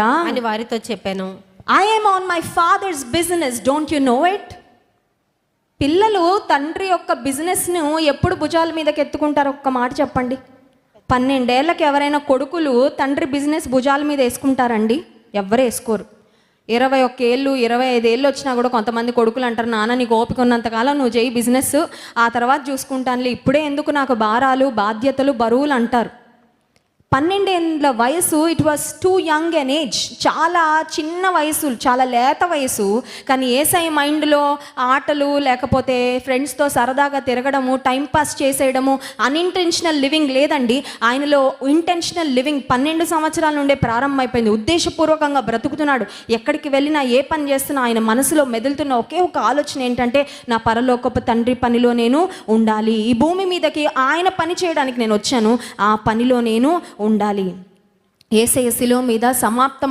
అని వారితో చెప్పాను. I am on my father's business, don't you know it? పిల్లలు తండ్రి యొక్క బిజినెస్ను ఎప్పుడు భుజాల మీదకి ఎత్తుకుంటారు? ఒక్క మాట చెప్పండి. 12 ఏళ్ళకి ఎవరైనా కొడుకులు తండ్రి బిజినెస్ భుజాల మీద వేసుకుంటారండి? ఎవ్వరు వేసుకోరు. 21 ఏళ్ళు 25 ఏళ్ళు వచ్చినా కూడా కొంతమంది కొడుకులు అంటారు, నాన్న నీకు ఓపిక ఉన్నంతకాలం నువ్వు చేయి బిజినెస్, ఆ తర్వాత చూసుకుంటానులే, ఇప్పుడే ఎందుకు నాకు భారాలు బాధ్యతలు బరువులు అంటారు. 12 ఏళ్ళ వయసు, it was too young an age, చాలా చిన్న వయసు, చాలా లేత వయసు. కానీ యేసయ్య మైండ్లో ఆటలు, లేకపోతే ఫ్రెండ్స్తో సరదాగా తిరగడము, టైంపాస్ చేసేయడము, అన్ఇంటెన్షనల్ లివింగ్ లేదండి. ఆయనలో ఇంటెన్షనల్ లివింగ్ 12 సంవత్సరాల నుండే ప్రారంభమైపోయింది. ఉద్దేశపూర్వకంగా బ్రతుకుతున్నాడు. ఎక్కడికి వెళ్ళినా, ఏ పని చేస్తున్నా ఆయన మనసులో మెదులుతున్న ఒకే ఒక ఆలోచన ఏంటంటే, నా పరలోకపు తండ్రి పనిలో నేను ఉండాలి. ఈ భూమి మీదకి ఆయన పని చేయడానికి నేను వచ్చాను, ఆ పనిలో నేను ఉండాలి. యేసయ్య శిలువ మీద సమాప్తం